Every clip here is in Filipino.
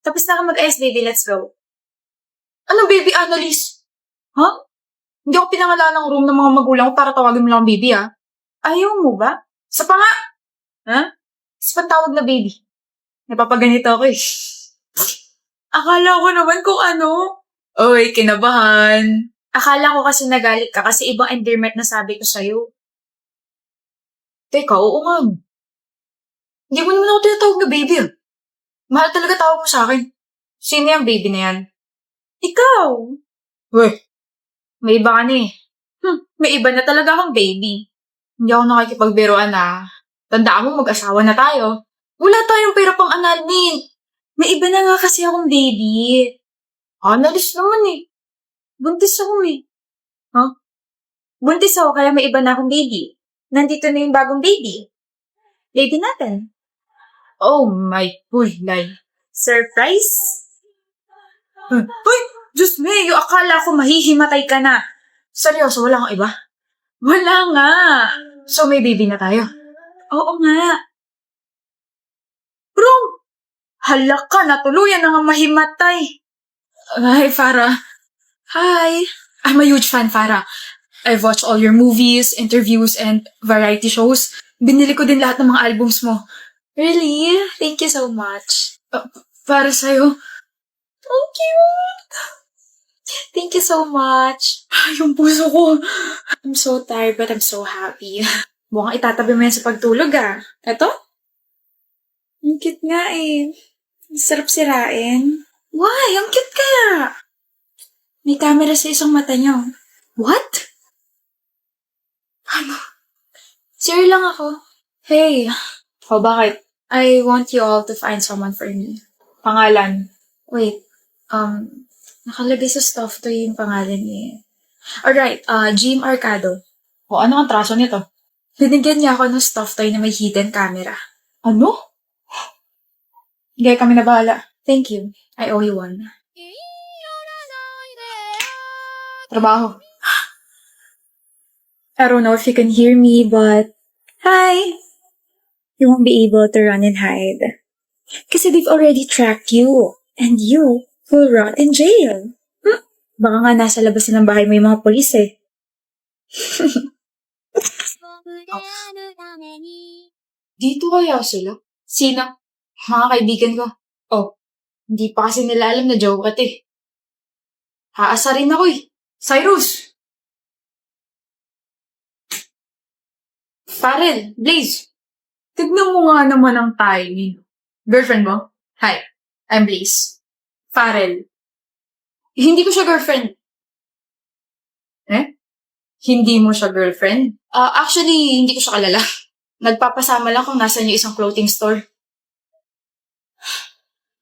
Tapos na ka mag-ayos, baby. Let's go. Ano, baby Annalise? Ha? Hindi ako pinangalan ng room ng mga magulang ko para tawagin mo lang baby, ha? Ayaw mo ba? Sa pa nga! Ha? Sa pantawag na baby. Napapaganito ako eh. Akala ko naman kung ano. Oy, kinabahan. Akala ko kasi nagalit ka kasi ibang endearment na sabi ko sa'yo. Teka, oo nga. Hindi mo naman ako tinatawag na baby, ah. Mahal talaga tawag mo sa akin. Sino yung baby na yan? Ikaw! Weh, May iba ka na eh. May iba na talaga akong baby. hindi ako nakikipagbiruan, ah. Tandaan mo, mag-asawa na tayo. Wala tayong pera pang annulment. May iba na nga kasi akong baby. Analyst naman eh. Buntis ako eh. Huh? Buntis ako kaya may iba na akong baby. Nandito na yung bagong baby. Baby natin. Oh my pulay. Surprise? Uy! Diyos me, yung akala ko mahihimatay ka na. Seryoso, wala kang iba? Wala nga. So may baby na tayo. Oo nga. Bro! Hala ka, natuluyan na nga mahimatay. Hi, Farah. Hi. I'm a huge fan, Farah. I've watched all your movies, interviews, and variety shows. Binili ko din lahat ng mga albums mo. Really? Thank you so much. Para sa'yo. Oh, cute. Thank you so much. Yung puso ko. I'm so tired but I'm so happy. Mukhang itatabi mo yan sa pagtulog ah. Eto? Ang cute nga eh. Ang sarap sirain. Why? Ang cute kaya. May camera sa isang mata niyo. What? Ano? Sure lang ako. Hey. Oh, bakit? I want you all to find someone for me. Pangalan. Wait. Nakalagay sa stuff to yung pangalan niya. Alright, Jim Arcado. O ano ang traso nito? Binigyan niya ako ng stuff toy na may hidden camera. Ano? Hindi kami na bahala. Thank you. I owe you one. Trabaho. I don't know if you can hear me, but... Hi! You won't be able to run and hide. Kasi they've already tracked you. And you will rot in jail. Baka nga nasa labas na ng bahay mo yung mga polis eh. Dito kaya sila? Sino? Mga kaibigan ko. Oh, hindi pa kasi nila alam na joke at eh. Haasarin ako eh. Cyrus! Farrell, Blaze. Tignan mo nga naman ang timing. Girlfriend mo? Hi, I'm Blaze. Farrell. Hindi ko siya girlfriend. Eh? Hindi mo siya girlfriend? Actually, hindi ko siya kalala. Nagpapasama lang kung nasa niyo isang clothing store.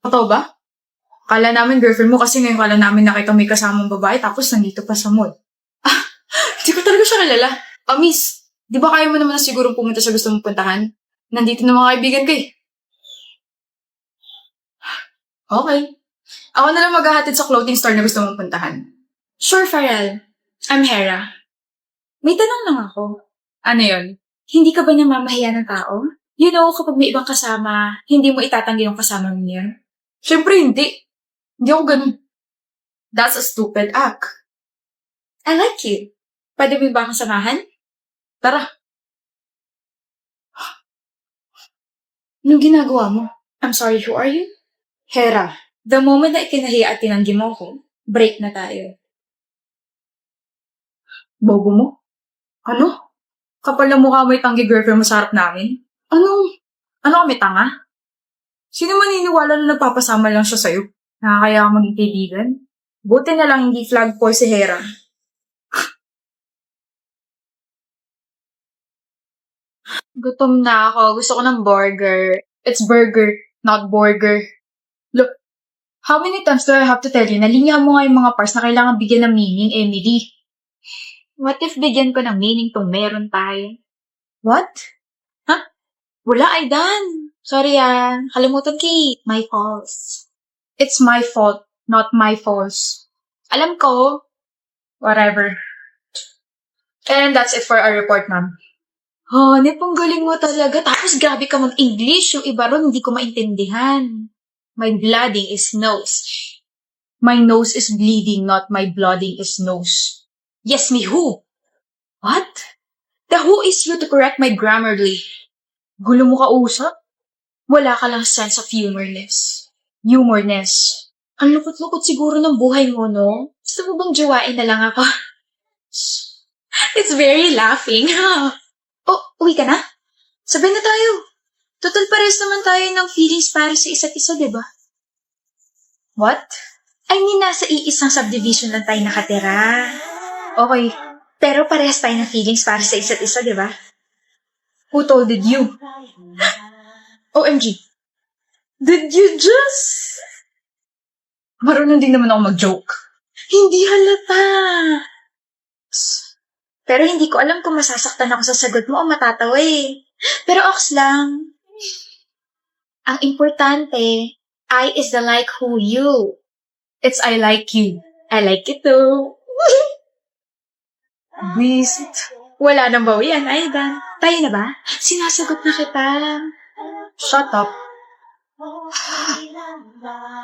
Totoo ba? Kala namin girlfriend mo kasi ngayon kala namin nakita may kasamang babae tapos nandito pa sa mall. Hindi ko talaga siya kalala. Miss, di ba kaya mo naman na sigurong pumunta sa gusto mong puntahan? Nandito na mga kaibigan ko eh. Okay. Ako na lang maghahatid sa clothing store na gusto mong puntahan. Sure, Farrell. I'm Hera. May tanong lang ako. Ano yon? Hindi ka ba namamahiya ng tao? You know, kapag may ibang kasama, hindi mo itatanggi yung kasama mo niya. Siyempre hindi. Hindi ako ganun. That's a stupid act. I like you. Pwede mo ba akong samahan? Tara. Anong ginagawa mo? I'm sorry, who are you? Hera. The moment na ikinahiya at tinanggi mo ko, break na tayo. Bobo mo? Ano? Kapal na mukha mo itanggi girlfriend mo sa harap namin? Ano kami tanga? Sino maniniwala na nagpapasama lang siya sa'yo? Nakakaya kang maging kaibigan? Buti na lang hindi flagpole si Hera. Gutom na ako. Gusto ko ng burger. It's burger, not burger. Look, how many times do I have to tell you na linyahan mo nga yung mga parts na kailangan bigyan ng meaning, Emily? What if bigyan ko ng meaning tong meron tayo? What? Wala, Aidan. Sorry kalimutan ki. My fault. It's my fault, not my fault. Alam ko. Whatever. And that's it for our report, ma'am. Hanep, ang galing mo talaga. Tapos grabe ka mag-English. Yung iba ron, hindi ko maintindihan. My blooding is nose. My nose is bleeding, not my blooding is nose. Yes, me who? What? The who is you to correct my grammarly? Gulo mo kausap? Wala ka lang sense of humorness. Humorness. Ang lukot-lukot siguro ng buhay mo, no? Gusto mo bang jowain na lang ako? It's very laughing. Oh, uwi ka na? Sabay na tayo. Total pares naman tayo ng feelings para sa isa't isa, di ba? What? I mean, nasa iisang subdivision lang tayo nakatira. Okay. Pero parehas tayo ng feelings para sa isa't isa, di ba? Who told it you? OMG. Did you just... Marunong din naman ako mag-joke. Hindi halata. Pero hindi ko alam kung masasaktan ako sa sagot mo o matatawa eh. Pero ox lang. Ang importante, I is the like who you. It's I like you. I like it too. Beast. Wala nang bawian, Aidan. Tayo na ba? Sinasagot na kita. Shut up.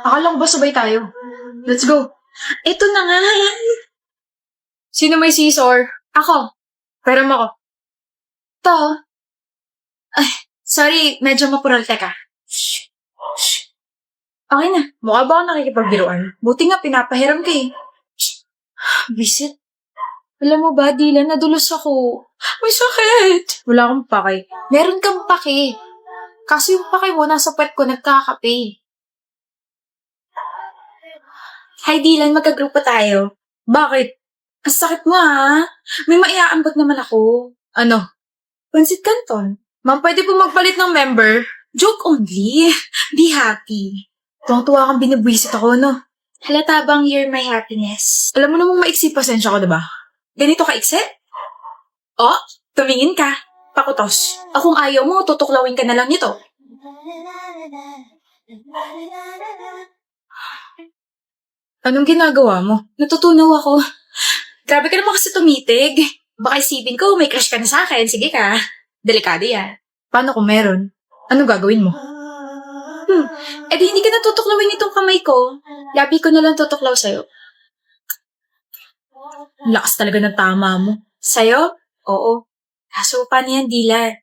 Akala ko ba sabay tayo? Let's go. Ito na nga. Sino may scissor? Ako. Pero mo ako. To. Ay, sorry, medyo mapural. Teka. Okay na. Mukha ba ako nakikipagbiruan? Buti nga pinapahiram ka eh. Visit. Alam mo ba, Dylan, nadulos ako. May sakit. Wala akong pake. Meron kang pake. Kasi yung pake mo, nasa puwet ko nagkakape. Hi, Dylan. Magkagrupo tayo. Bakit? Ang sakit mo, ha? May maiaambag naman ako. Ano? Pansit Canton. Ma'am, pwede po magpalit ng member? Joke only. Be happy. Tuwang-tuwa kang binibwisit ako, no? Halata bang you're my happiness? Alam mo namang maiksi pasensya ko, diba? Ganito ka ikse? Oh, tumingin ka. Pakutos. O kung ayaw mo, tutuklawin ka na lang nito. Anong ginagawa mo? Natutunaw ako. Grabe ka naman kasi tumitig. Baka isipin ko, may crush ka na sa akin. Sige ka. Delikado yan. Paano kung meron? Ano gagawin mo? Eh di hindi ka natutuklawin itong kamay ko. Labi ko na lang tutuklaw sa'yo. Lakas talaga ng tama mo. Sa'yo? Oo. Kaso paano yan, Dylan?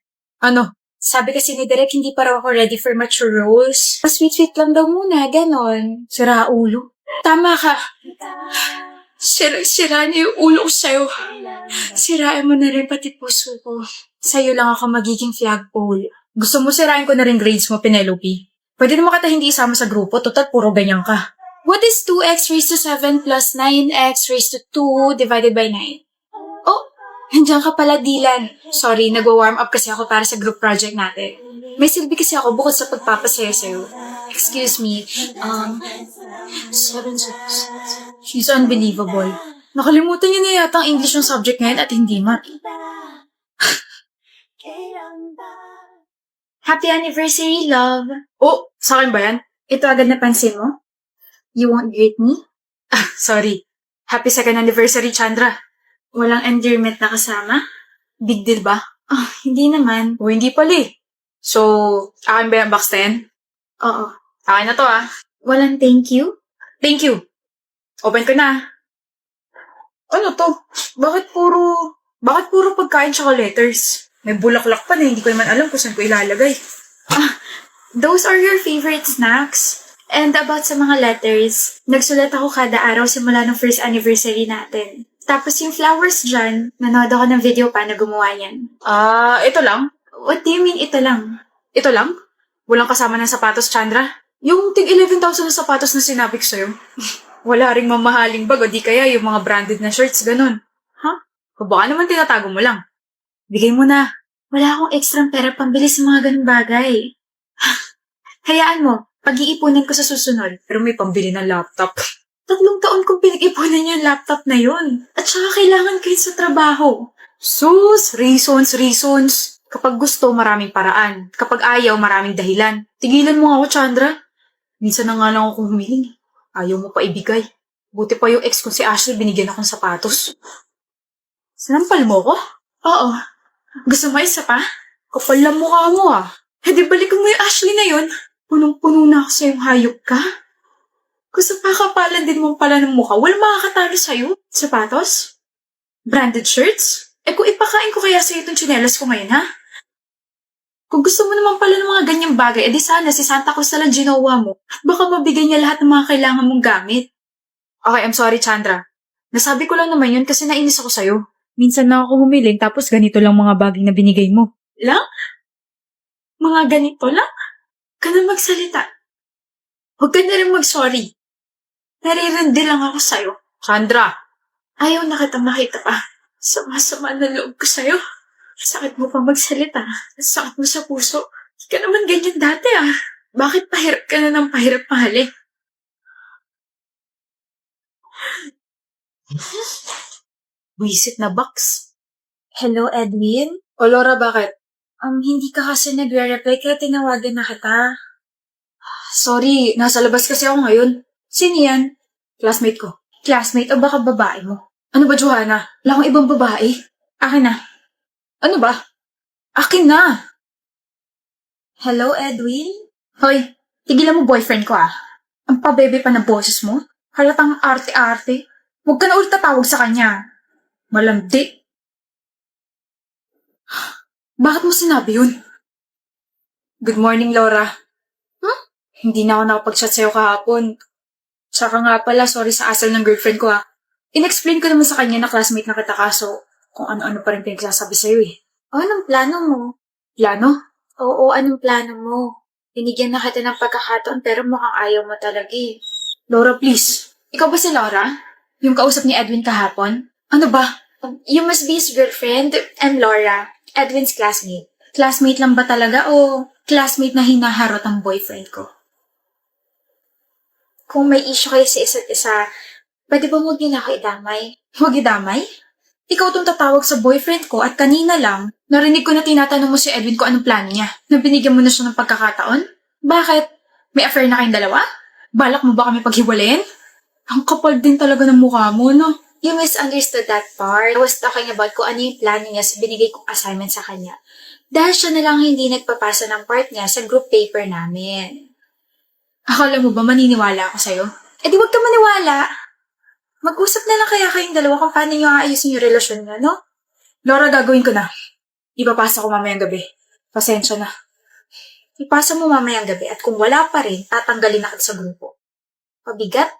Ano? Sabi kasi ni Derek, hindi pa raw ako ready for mature roles. Sweet-sweet lang daw muna, ganon. Sira ulo. Tama ka. Sira niya yung ulo ko sa'yo. Sirain mo na rin pati puso ko. Sa'yo lang ako magiging flagpole. Gusto mo sirain ko na rin grades mo, Penelope? Pwede naman kita hindi isama sa grupo, total puro ganyan ka. What is 2x raised to 7 plus 9x raised to 2 divided by 9? Oh, nandiyan ka pala, Dylan. Sorry, nagwa-warm up kasi ako para sa group project natin. May silbi kasi ako bukod sa pagpapasaya sa'yo. Excuse me. 7. She's unbelievable. Nakalimutan niya na yata ang English yung subject ngayon at hindi man. Happy anniversary, love. Oh, sa akin ba yan? Ito agad napansin mo? You won't greet me? Sorry. Happy second anniversary, Chandra. Walang endearment na kasama? Big deal ba? Oh, hindi naman. O hindi pala eh. So, akin ba yung box 10? Oo. Akin na to ah. Walang thank you? Thank you. Open ko na. Ano to? Bakit puro pagkain tsaka letters? May bulaklak pa na hindi ko naman alam kung saan ko ilalagay. Those are your favorite snacks. And about sa mga letters, nagsulat ako kada araw simula ng first anniversary natin. Tapos yung flowers dyan, nanood ako ng video paano gumawa yan. Ito lang? What do you mean ito lang? Ito lang? Walang kasama ng sapatos, Chandra? Yung tig 11,000 na sapatos na sinabi ko sa'yo. Wala ring mamahaling bag o di kaya yung mga branded na shirts, ganun. O baka naman tinatago mo lang. Bigay mo na. Wala akong extra pera pambili sa mga ganun bagay. Hayaan mo, pag-iipunan ko sa susunod. Pero may pambili ng laptop. 3 taon kong pinag-ipunan yung laptop na yun. At saka kailangan kahit sa trabaho. Sus, reasons. Kapag gusto, maraming paraan. Kapag ayaw, maraming dahilan. Tigilan mo nga ako, Chandra. Minsan na nga lang ako humiling. Ayaw mo pa ibigay. Buti pa yung ex ko si Ashley, binigyan akong sapatos. Sinampal mo ko? Oo. Gusto mo isa pa? Kapal lang mukha mo ah. Eh di balikan mo yung Ashley na yun. Punong-puno na ako sa'yong hayop ka. Kung sa pakapalan din mo pala ng mukha, walang makakatalo sa'yo. Sapatos? Branded shirts? Kung ipakain ko kaya sa'yo itong tsinelas ko ngayon, ha? Kung gusto mo naman pala ng mga ganyang bagay, edi sana si Santa Cruz na lang ginawa mo at baka mabigay niya lahat ng mga kailangan mong gamit. Okay, I'm sorry, Chandra. Nasabi ko lang naman yun kasi nainis ako sa'yo. Minsan na ako humiling tapos ganito lang mga bagay na binigay mo. Lang? Mga ganito lang? Ka na magsalita. Huwag ka na rin mag-sorry. Naririndi lang ako sa'yo. Chandra! Ayaw na kitang makita pa. Sama-sama na loob ko sa'yo. Sakit mo pa magsalita. Sakit mo sa puso. Hindi ka naman ganyan dati ah. Bakit pahirap ka na ng pahirap mahali? Wisit na box. Hello, Edwin? O Laura, bakit? Hindi ka kasi nagre-reply kaya tinawagan na kita. Sorry, nasa labas kasi ako ngayon. Sino yan? Classmate ko. Classmate o baka babae mo? Ano ba, Johanna? Wala akong ibang babae. Akin na. Ano ba? Akin na! Hello, Edwin? Hoy, tigilan mo boyfriend ko ah. Ang pabebe pa na boses mo. Halatang arte-arte. Huwag ka na ulit tatawag sa kanya. Malandi. Bakit mo sinabi yun? Good morning, Laura. Hindi na ako nakapag-chat sa'yo kahapon. Tsaka nga pala, sorry sa asal ng girlfriend ko ah. In-explain ko naman sa kanya na classmate na kita kaso kung ano-ano pa rin pinagsasabi sa'yo eh. Anong plano mo? Plano? Oo, anong plano mo? Binigyan na kita ng pagkakataon pero mukhang ayaw mo talaga eh. Laura, please. Ikaw ba si Laura? Yung kausap ni Edwin kahapon? Ano ba? You must be his girlfriend. I'm Laura. Edwin's classmate. Classmate lang ba talaga o classmate na hinaharot ang boyfriend ko? Kung may issue kayo sa isa't isa, pwede ba huwag niyo na ako idamay? Huwag idamay? Ikaw tong tatawag sa boyfriend ko at kanina lang, narinig ko na tinatanong mo si Edwin kung anong plano niya. Na binigyan mo na siya ng pagkakataon? Bakit? May affair na kayong dalawa? Balak mo ba kami paghiwalayin? Ang kapal din talaga ng mukha mo, no? You misunderstood that part. I was talking about kung ano yung plano niya sa binigay kong assignment sa kanya. Dahil siya na lang hindi nagpapasa ng part niya sa group paper namin. Akala mo ba maniniwala ako sa'yo? Eh di wag ka maniwala. Mag-usap na lang kaya kayong dalawa kung paano nyo aayusin yung relasyon niya, no? Laura, gagawin ko na. Ipapasa ko mamayang gabi. Pasensya na. Ipasa mo mamayang gabi at kung wala pa rin, tatanggalin na kita sa grupo. Pabigat?